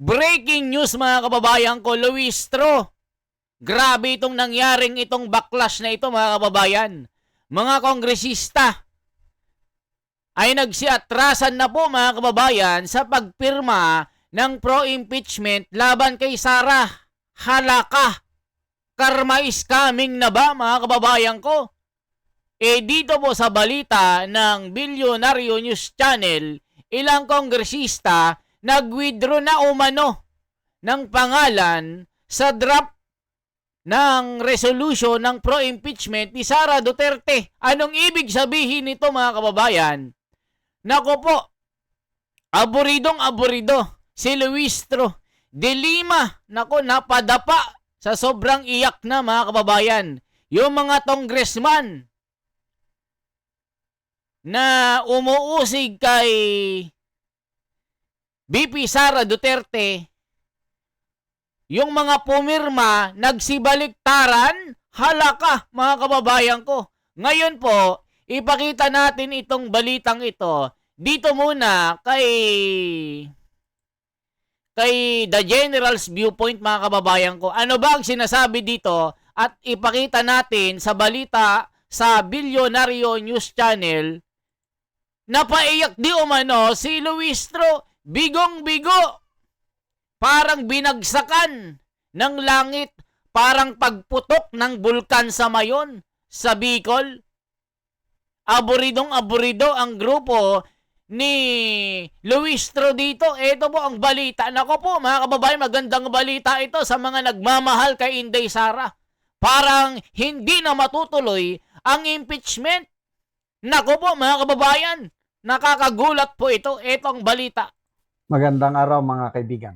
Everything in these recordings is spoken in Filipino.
Breaking news mga kababayan ko, Luistro. Grabe itong nangyaring itong backlash na ito mga kababayan. Mga kongresista ay nagsiatrasan na po mga kababayan sa pagpirma ng pro-impeachment laban kay Sara. Halaka. Karma is coming na ba mga kababayan ko? Dito po sa balita ng Bilyonaryo News Channel, ilang kongresista nag-withdraw na umano ng pangalan sa draft ng resolution ng pro-impeachment ni Sara Duterte. Anong ibig sabihin nito mga kababayan? Nako po, aburido si Luistro de Lima. Nako, napadapa sa sobrang iyak na mga kababayan. Yung mga congressman na umuusig kay VP Sara Duterte, yung mga pumirma, nagsibaliktaran, halaka mga kababayan ko. Ngayon po, ipakita natin itong balitang ito. Dito muna kay The General's Viewpoint mga kababayan ko. Ano ba ang sinasabi dito? At ipakita natin sa balita sa Bilyonaryo News Channel. Napaiyak di umano si Luistro, bigong-bigo. Parang binagsakan ng langit, parang pagputok ng bulkan sa Mayon, sa Bicol. Aburidong-aburido ang grupo ni Luistro dito. Ito po ang balita. Nako po mga kababayan, magandang balita ito sa mga nagmamahal kay Inday Sara. Parang hindi na matutuloy ang impeachment. Nako po mga kababayan, nakakagulat po ito. Ito ang balita. Magandang araw mga kaibigan.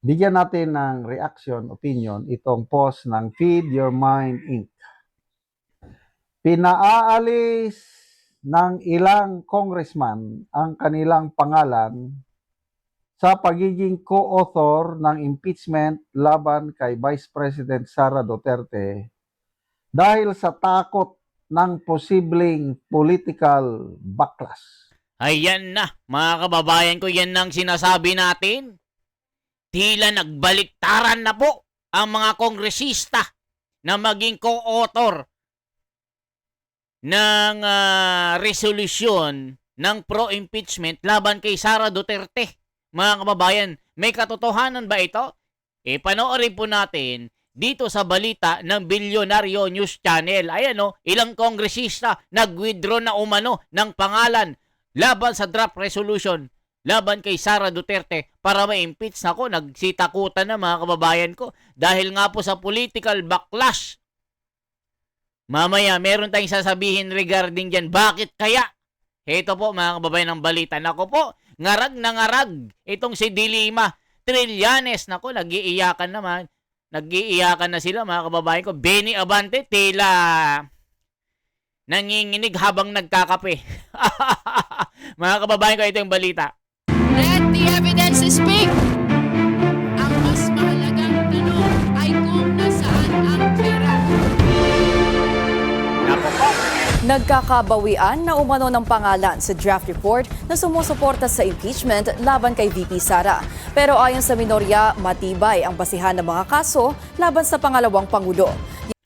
Bigyan natin ng reaction, opinion, itong post ng Feed Your Mind Inc. Pinaalis ng ilang congressman ang kanilang pangalan sa pagiging co-author ng impeachment laban kay Vice President Sara Duterte dahil sa takot ng posibleng political backlash. Ayan na, mga kababayan ko, yan ang sinasabi natin. Tila nagbaliktaran na po ang mga kongresista na maging co-author ng resolusyon ng pro-impeachment laban kay Sara Duterte. Mga kababayan, may katotohanan ba ito? Panoorin po natin dito sa balita ng Bilyonaryo News Channel. Ayan o, ilang kongresista nag-withdraw na umano ng pangalan laban sa draft resolution laban kay Sara Duterte para ma-impeach. Ako, nagsitakutan na mga kababayan ko dahil nga po sa political backlash. Mamaya, meron tayong sasabihin regarding dyan. Bakit kaya? Ito po mga kababayan ng balita. Nako po, ngarag na ngarag itong si Dilima Trillanes. Nako, nag-iiyakan naman. Nag-iiyakan na sila mga kababayan ko. Benny Abante, tila nanginginig habang nagkakape. Mga kababayan ko, ito yung balita. Let the evidence speak! Ang mas mahalagang tanong ay kung nasaan ang pera. Nako po. Nagkakabawian na umano ng pangalan sa draft report na sumusuporta sa impeachment laban kay VP Sara. Pero ayon sa minorya, matibay ang basihan ng mga kaso laban sa pangalawang Pangulo.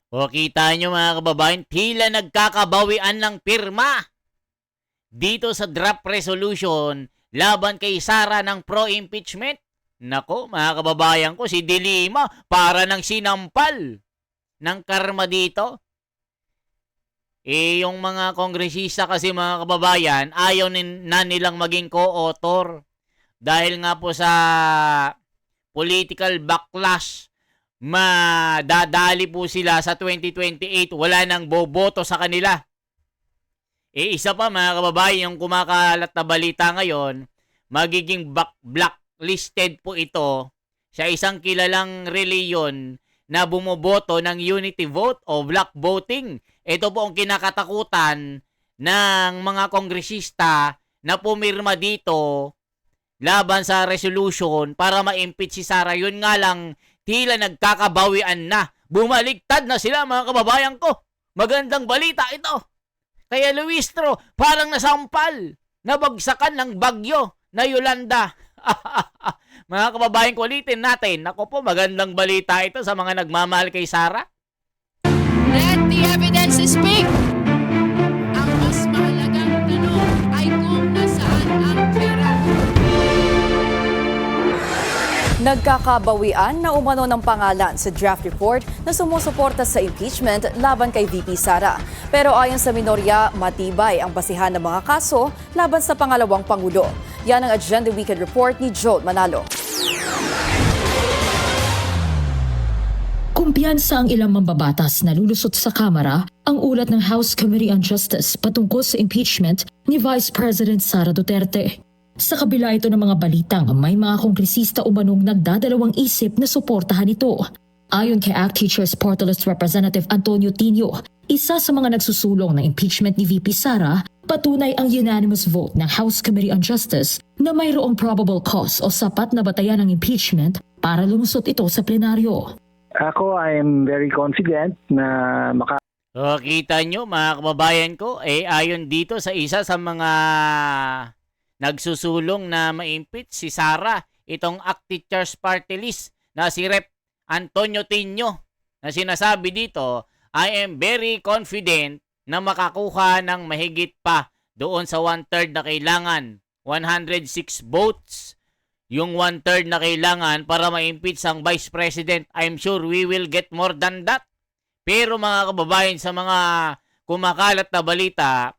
O kita nyo mga kababayan, tila nagkakabawian ng pirma dito sa draft resolution laban kay Sara ng pro-impeachment. Nako mga kababayan ko, si Dilima para ng sinampal ng karma dito. Yung mga kongresista kasi mga kababayan, ayaw na nilang maging co-author. Dahil nga po sa political backlash, madadali po sila sa 2028, wala nang boboto sa kanila. Isa pa mga kababayan, yung kumakalat na balita ngayon, magiging blacklisted po ito sa isang kilalang reliyon na bumoboto ng unity vote o block voting. Ito po ang kinakatakutan ng mga kongresista na pumirma dito laban sa resolution para ma-impeach si Sara. Yun nga lang, tila nagkakabawian na. Bumaligtad na sila mga kababayan ko. Magandang balita ito. Kaya Luistro, parang nasampal, nabagsakan ng bagyo na Yolanda. Mga kababayan ko, ulitin natin. Ako po, magandang balita ito sa mga nagmamahal kay Sara. Let the evidence speak. Ang mas mahalagang tanong ay kung nasaan ang pera. Nagkakabawian na umano ng pangalan sa draft report na sumusuporta sa impeachment laban kay VP Sara. Pero ayon sa minorya, matibay ang basihan ng mga kaso laban sa pangalawang Pangulo. Yan ang Agenda Weekend Report ni Joel Manalo. Kumpiyansa ang ilang mambabatas na lulusot sa Kamara ang ulat ng House Committee on Justice patungkol sa impeachment ni Vice President Sara Duterte. Sa kabila ito ng mga balitang may mga kongresista umanong nagdadalawang isip na suportahan ito. Ayon kay ACT Teachers Party List Representative Antonio Tino, isa sa mga nagsusulong ng impeachment ni VP Sara, patunay ang unanimous vote ng House Committee on Justice na mayroong probable cause o sapat na batayan ng impeachment para lumusot ito sa plenaryo. Ako, I am very confident na So, kita nyo, mga kababayan ko, ayon dito sa isa sa mga nagsusulong na ma-impeach si Sara, itong ACT Teachers Party List na si Rep. Antonio Tino, na sinasabi dito, I am very confident na makakuha ng mahigit pa doon sa 1/3 na kailangan. 106 votes, yung 1/3 na kailangan para ma-impeach ang Vice President. I'm sure we will get more than that. Pero mga kababayan, sa mga kumakalat na balita,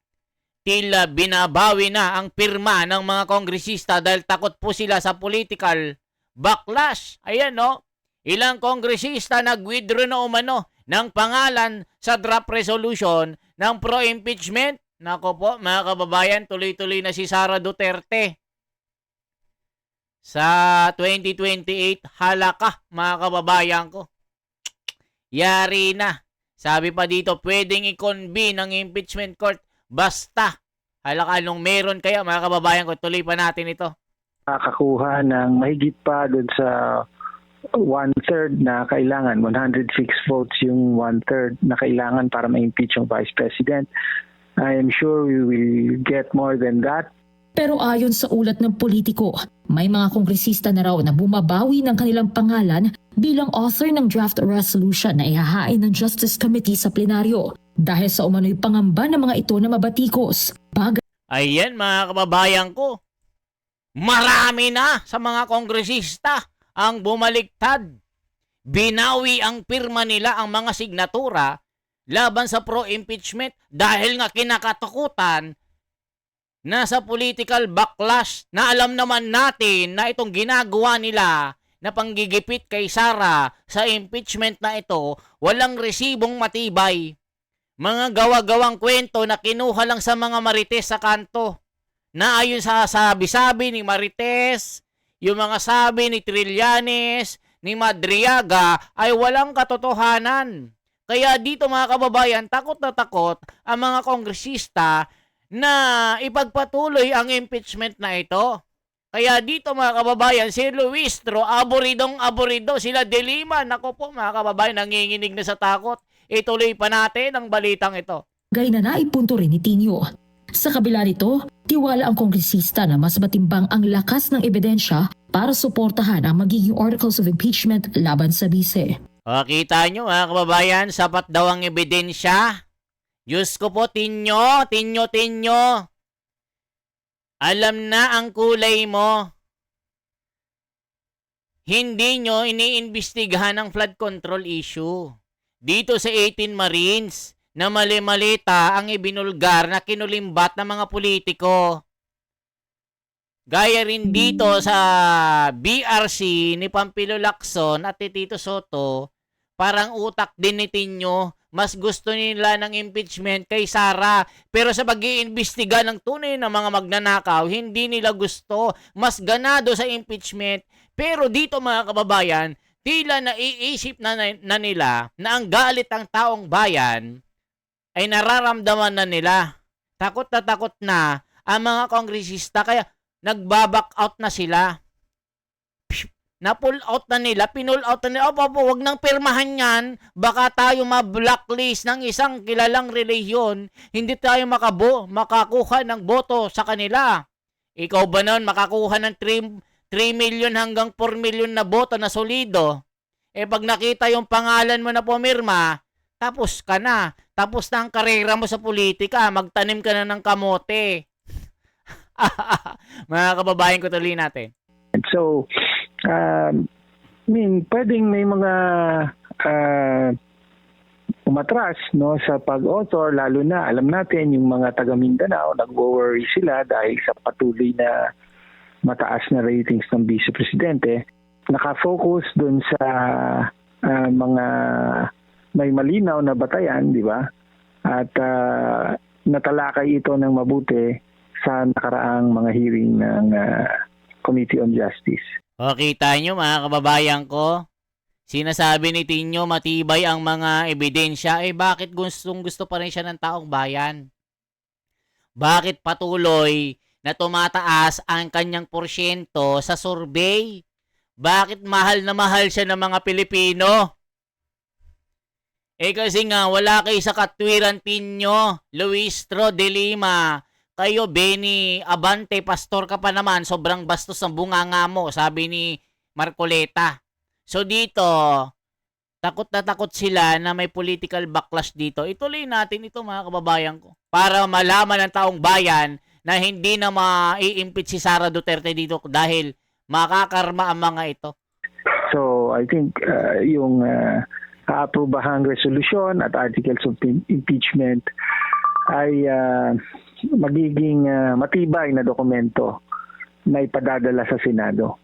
tila binabawi na ang pirma ng mga kongresista dahil takot po sila sa political backlash. Ayan, no? Ilang kongresista nag-withdraw na umano ng pangalan sa draft resolution ng pro-impeachment. Nako po, mga kababayan, tuloy-tuloy na si Sara Duterte. Sa 2028, halaka, mga kababayan ko. Yari na. Sabi pa dito, pwedeng i-convene ang impeachment court basta. Halaka, nung meron kaya, mga kababayan ko, tuloy pa natin ito. makakakuha ng mahigit pa doon sa 1/3 na kailangan. 106 votes yung 1/3 na kailangan para ma-impeach yung Vice President. I am sure we will get more than that. Pero ayon sa ulat ng politiko, may mga kongresista na raw na bumabawi ng kanilang pangalan bilang author ng draft resolution na ihahain ng Justice Committee sa plenaryo dahil sa umano'y pangamba ng mga ito na mabatikos. Ayan, mga kababayan ko, marami na sa mga kongresista ang bumaliktad. Binawi ang pirma nila ang mga signatura laban sa pro-impeachment dahil nga kinakatakutan na sa political backlash na alam naman natin na itong ginagawa nila na panggigipit kay Sara sa impeachment na ito, walang resibong matibay. Mga gawa-gawang kwento na kinuha lang sa mga marites sa kanto. Na ayon sa sabi-sabi ni Marites, yung mga sabi ni Trillanes, ni Madriaga ay walang katotohanan. Kaya dito mga kababayan, takot na takot ang mga kongresista na ipagpatuloy ang impeachment na ito. Kaya dito mga kababayan, si Luistro, aboridong-aborido, sila De Lima, nako po mga kababayan, nanginginig na sa takot. Ituloy pa natin ang balitang ito. Gay na naipunto rin ni Tinio. Sa kabila nito, tiwala ang kongresista na mas matimbang ang lakas ng ebidensya para suportahan ang magiging articles of impeachment laban sa bise. O, kita nyo mga kababayan, sapat daw ang ebidensya. Diyos ko po, Tinyo. Alam na ang kulay mo. Hindi nyo iniimbestigahan ang flood control issue. Dito sa 18 Marines na mali-malita ang ibinulgar na kinulimbat ng mga politiko. Gaya rin dito sa BRC ni Pampilo Lacson at ni Tito Soto, parang utak din ni Tinyo. Mas gusto nila ng impeachment kay Sara. Pero sa pag-iimbestiga ng tunay na mga magnanakaw, hindi nila gusto. Mas ganado sa impeachment. Pero dito mga kababayan, tila naiisip na nila na ang galit ng taong bayan ay nararamdaman na nila. Takot na ang mga kongresista kaya nagbaback out na sila. Na-pull out na nila, pinull out na nila. Opo, wag nang pirmahan yan. Baka tayo ma-blacklist ng isang kilalang relihiyon. Hindi tayo makakuha ng boto sa kanila. Ikaw ba nun makakuha ng 3 million hanggang 4 million na boto na solido. Pag nakita yung pangalan mo na pumirma, tapos ka na. Tapos na ang karera mo sa politika. Magtanim ka na ng kamote. Mga kababayan ko, tuloy natin. So, pwedeng may mga umatras no sa pag-author, lalo na alam natin yung mga taga Mindanao nag-worry sila dahil sa patuloy na mataas na ratings ng Vice Presidente. Nakafocus dun sa mga may malinaw na batayan, di ba? At natalakay ito ng mabuti sa nakaraang mga hearing ng Committee on Justice. O, kita nyo mga kababayan ko, sinasabi ni Tinyo matibay ang mga ebidensya, bakit gusto pa rin siya ng taong bayan? Bakit patuloy na tumataas ang kanyang porsyento sa survey? Bakit mahal na mahal siya ng mga Pilipino? Kasi nga, wala kayo sa katwiran, Tinyo, Luistro de Lima. Kayo, Benny Abante, pastor ka pa naman, sobrang bastos ng bunganga mo, sabi ni Marcoleta. So dito, takot na takot sila na may political backlash dito. Ituloy natin ito mga kababayan ko. Para malaman ng taong bayan na hindi na ma-i-impeach si Sara Duterte dito dahil makakarma ang mga ito. So I think yung kaaprobahang resolution at articles of impeachment ay magiging matibay na dokumento na ipadadala sa Senado.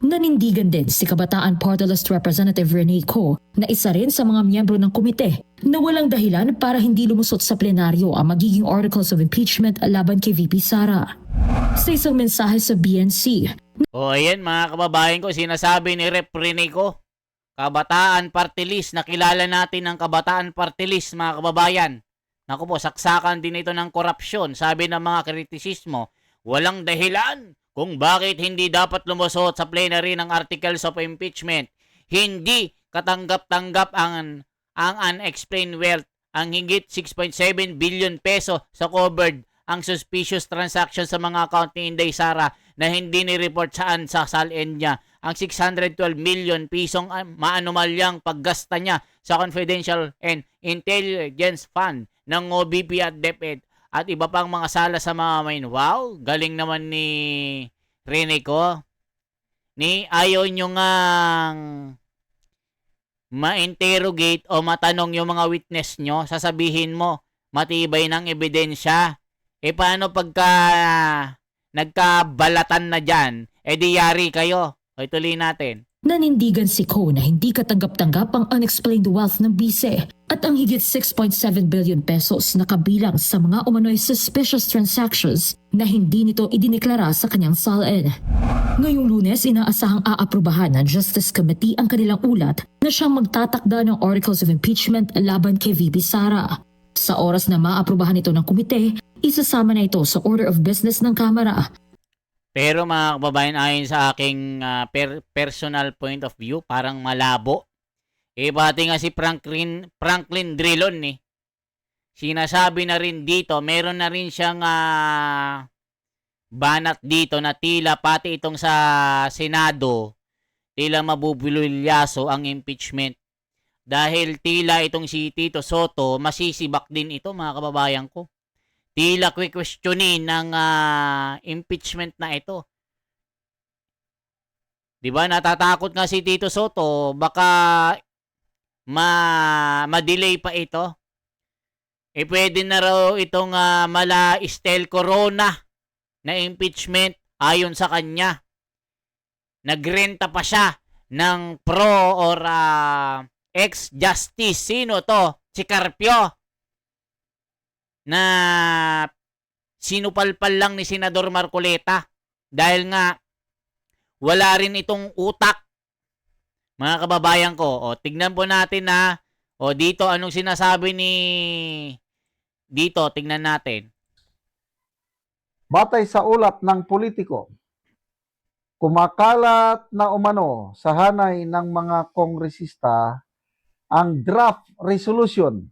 Nanindigan din si Kabataan Party List Representative Rene Co na isa rin sa mga miyembro ng komite na walang dahilan para hindi lumusot sa plenaryo ang magiging articles of impeachment laban kay VP Sara. Sa isang mensahe sa BNC, Ayan mga kababayan ko, sinasabi ni Rep Rene Co, Kabataan Party List, nakilala natin ang Kabataan Party List mga kababayan. Naku po, saksakan din ito ng korupsyon. Sabi ng mga kritisismo, walang dahilan kung bakit hindi dapat lumusot sa plenary ng articles of impeachment. Hindi katanggap-tanggap ang unexplained wealth, ang higit 6.7 billion peso sa covered ang suspicious transaction sa mga account ni Inday Sara na hindi ni-report saan sa salin niya. Ang 612 million pisong maanumalyang paggasta niya sa confidential and intelligence fund ng OBP at DepEd at iba pang mga sala sa mga main. Wow, galing naman ni Rene Co. Ayaw nyo ngang ma-interrogate o matanong yung mga witness nyo, sasabihin mo, matibay ng ebidensya. Paano pagka nagkabalatan na dyan, di yari kayo. O ituloy natin. nanindigan si Co na hindi katanggap-tanggap ang unexplained wealth ng bise at ang higit 6.7 billion pesos na kabilang sa mga umano'y suspicious transactions na hindi nito idineklara sa kanyang salin. Ngayong Lunes, inaasahang aaprubahan ng Justice Committee ang kanilang ulat na siyang magtatakda ng articles of impeachment laban kay VP Sara. Sa oras na maaprubahan ito ng komite, isasama na ito sa order of business ng Kamara. Pero mga kababayan, ayon sa aking personal point of view, parang malabo. Pati nga si Franklin Drilon sinasabi na rin dito, meron na rin siyang banat dito na tila pati itong sa Senado, tila mabubulilyaso ang impeachment. Dahil tila itong si Tito Soto, masisibak din ito mga kababayan ko. Tila questionin ng impeachment na ito. Diba, natatakot nga si Tito Soto, baka ma-delay pa ito. Pwede na raw itong mala Estel Corona na impeachment ayon sa kanya. Nagrenta pa siya ng pro or ex-justice. Sino to? Si Carpio. Na sinupalpal lang ni Senador Marcoleta dahil nga wala rin itong utak. Mga kababayan ko, tignan po natin dito anong sinasabi dito, tignan natin. Batay sa ulat ng politiko, kumakalat na umano sa hanay ng mga kongresista ang draft resolution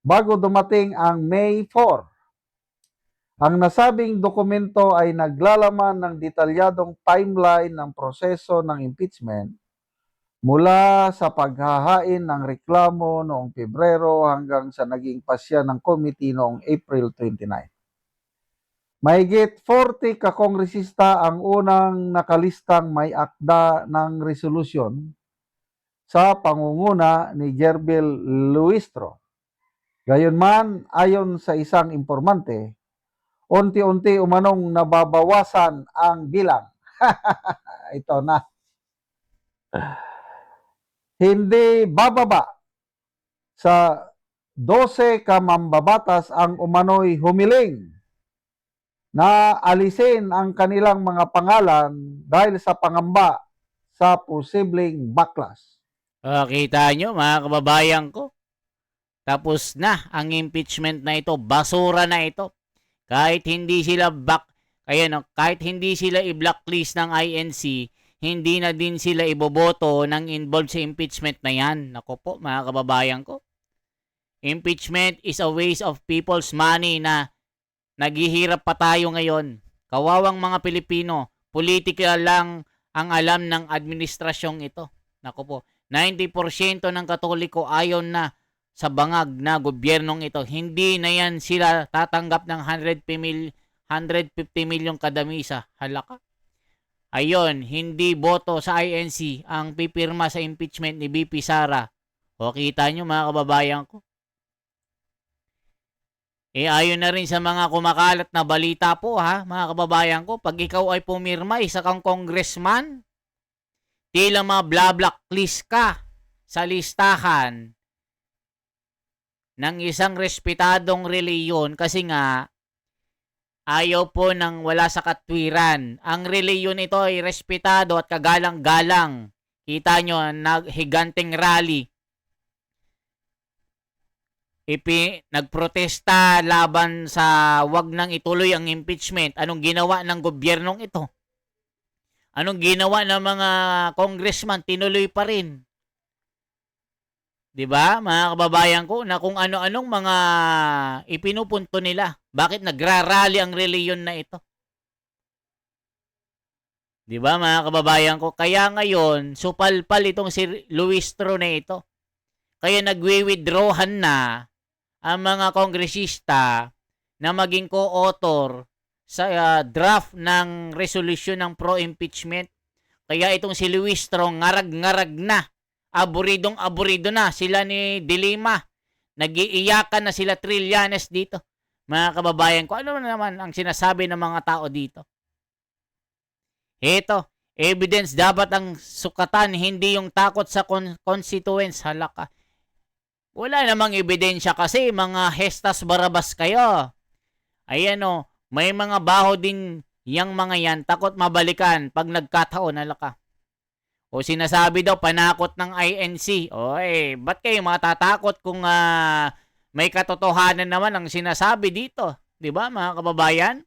bago dumating ang May 4. Ang nasabing dokumento ay naglalaman ng detalyadong timeline ng proseso ng impeachment mula sa paghahain ng reklamo noong Pebrero hanggang sa naging pasya ng committee noong April 29. Mahigit 40 kakongresista ang unang nakalistang may akda ng resolusyon sa pangunguna ni Gerbel Luistro. Gayunman, ayon sa isang informante, unti-unti umanong nababawasan ang bilang. Ito na. Hindi bababa sa 12 kamambabatas ang umano'y humiling na alisin ang kanilang mga pangalan dahil sa pangamba sa posibleng backlash. Kita nyo, mga kababayan ko. Tapos na ang impeachment na ito. Basura na ito. Kahit hindi sila kahit hindi sila i-blacklist ng INC, hindi na din sila iboboto ng involved sa impeachment na yan. Nako po, mga kababayan ko. Impeachment is a waste of people's money na naghihirap pa tayo ngayon. Kawawang mga Pilipino, politika lang ang alam ng administrasyong ito. Nako po, 90% ng Katoliko ayon na sa bangag na gobyernong ito. Hindi na yan sila tatanggap ng 150 milyong kada misa. Halaka. Ayon, hindi boto sa INC ang pipirma sa impeachment ni VP Sara. O kita nyo, mga kababayan ko. Ayon na rin sa mga kumakalat na balita po, ha, mga kababayan ko, pag ikaw ay pumirma, isa kang congressman, tila ma-blacklist ka sa listahan ng isang respetadong reliyon kasi nga ayaw po ng wala sa katwiran. Ang reliyon ito ay respetado at kagalang-galang. Kita nyo, higanting rally. Nagprotesta laban sa wag nang ituloy ang impeachment. Anong ginawa ng gobyernong ito? Anong ginawa ng mga congressman? Tinuloy pa rin. 'Di ba, mga kababayan ko, na kung ano-anong mga ipinupunto nila. Bakit nagrarally ang reliyon na ito? 'Di ba, mga kababayan ko? Kaya ngayon, supalpal itong si Luistro na ito. Kaya nagwi-withdrawhan na ang mga kongresista na maging co-author sa draft ng resolution ng pro-impeachment. Kaya itong si Luistro ngarag-ngarag na. Aburidong-aburido na sila ni Dilima. Nag-iiyakan na sila Trillanes dito. Mga kababayan ko, ano naman ang sinasabi ng mga tao dito? Ito, evidence dapat ang sukatan, hindi yung takot sa constituents. Halaka. Wala namang ebidensya kasi mga hestas barabas kayo. Ayan o, may mga baho din yang mga yan, takot mabalikan pag nagkataon. Halaka. O sinasabi daw, panakot ng INC. Ba't kayo matatakot kung may katotohanan naman ang sinasabi dito? 'Di ba, mga kababayan?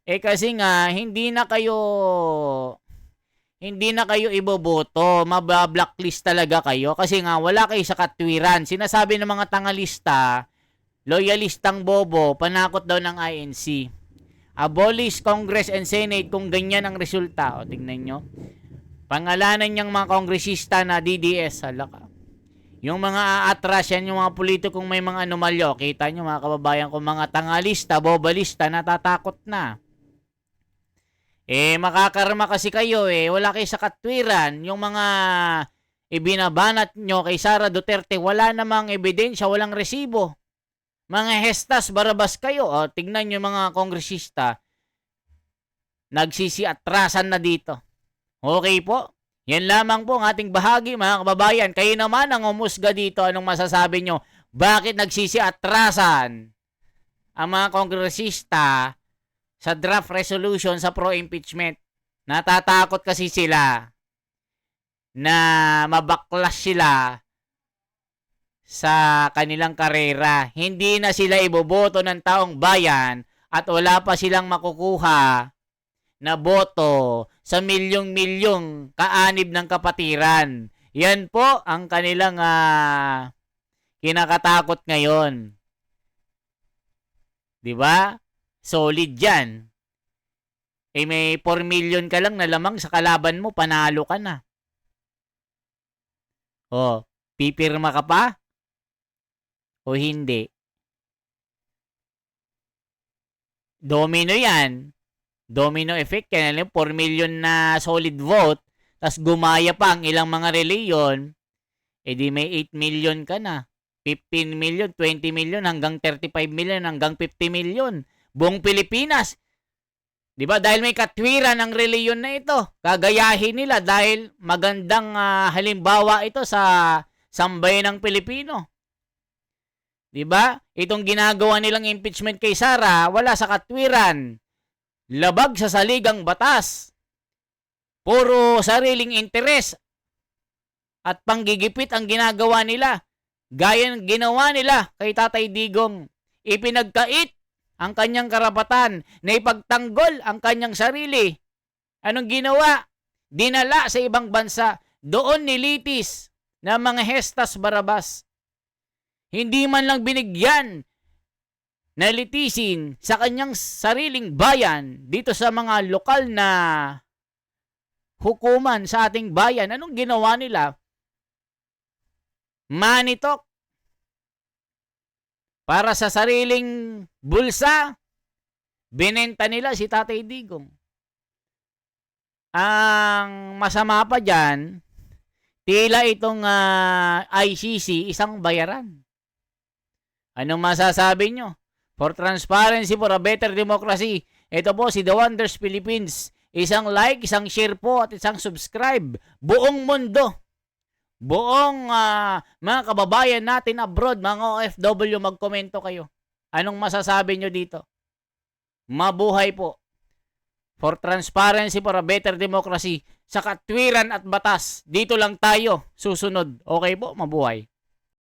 Kasi nga, hindi na kayo iboboto. Mabablacklist talaga kayo. Kasi nga, wala kayo sa katwiran. Sinasabi ng mga tangalista, loyalistang bobo, panakot daw ng INC. Abolish Congress and Senate kung ganyan ang resulta. O, tingnan nyo. Pangalanan niyang mga kongresista na DDS, halaka. Yung mga aatras yan, yung mga politikong may mga anomalyo, kita nyo mga kababayan ko, mga tangalista, bobalista, natatakot na. Makakarma kasi kayo, wala kayo sa katwiran. Yung mga ibinabanat nyo kay Sara Duterte, wala namang ebidensya, walang resibo. Mga hestas, barabas kayo. O, tignan nyo mga kongresista, nagsisiatrasan na dito. Okay po. Yan lamang po ang ating bahagi, mga kababayan. Kayo naman ang umusga dito. Anong masasabi nyo? Bakit nagsisiatrasan ang mga kongresista sa draft resolution sa pro-impeachment? Natatakot kasi sila na mabaklas sila sa kanilang karera. Hindi na sila iboboto ng taong bayan at wala pa silang makukuha na boto sa milyong-milyong kaanib ng kapatiran. Yan po ang kanilang kinakatakot ngayon. 'Di ba? solid yan. Eh may 4 million ka lang na lamang sa kalaban mo, panalo ka na. O, pipirma ka pa? O hindi? Domino yan. Domino effect yan. 4 million na solid vote, tas gumaya pa ang ilang mga reliyon, di may 8 million ka na. 15 million, 20 million, hanggang 35 million, hanggang 50 million. Buong Pilipinas. Di ba? Dahil may katwiran ang reliyon na ito. Gagayahin nila dahil magandang halimbawa ito sa sambayan ng Pilipino. Di ba? Itong ginagawa nilang impeachment kay Sara, wala sa katwiran. Labag sa saligang batas. Puro sariling interes at panggigipit ang ginagawa nila. Gaya ng ginawa nila kay Tatay Digong. Ipinagkait ang kanyang karapatan na ipagtanggol ang kanyang sarili. Anong ginawa? Dinala sa ibang bansa. Doon nilitis ng mga Hestas Barabas. Hindi man lang binigyan na litisin sa kanyang sariling bayan dito sa mga lokal na hukuman sa ating bayan. Anong ginawa nila? Manitok. Para sa sariling bulsa, binenta nila si Tatay Digong. Ang masama pa dyan, tila itong ICC isang bayaran. Anong masasabi nyo? For transparency, for a better democracy, ito po si The Wonders Philippines. Isang like, isang share po at isang subscribe. Buong mundo. Buong mga kababayan natin abroad, mga OFW, magkomento kayo. Anong masasabi nyo dito? Mabuhay po. For transparency, for a better democracy, sa katwiran at batas. Dito lang tayo susunod. Okay po, mabuhay.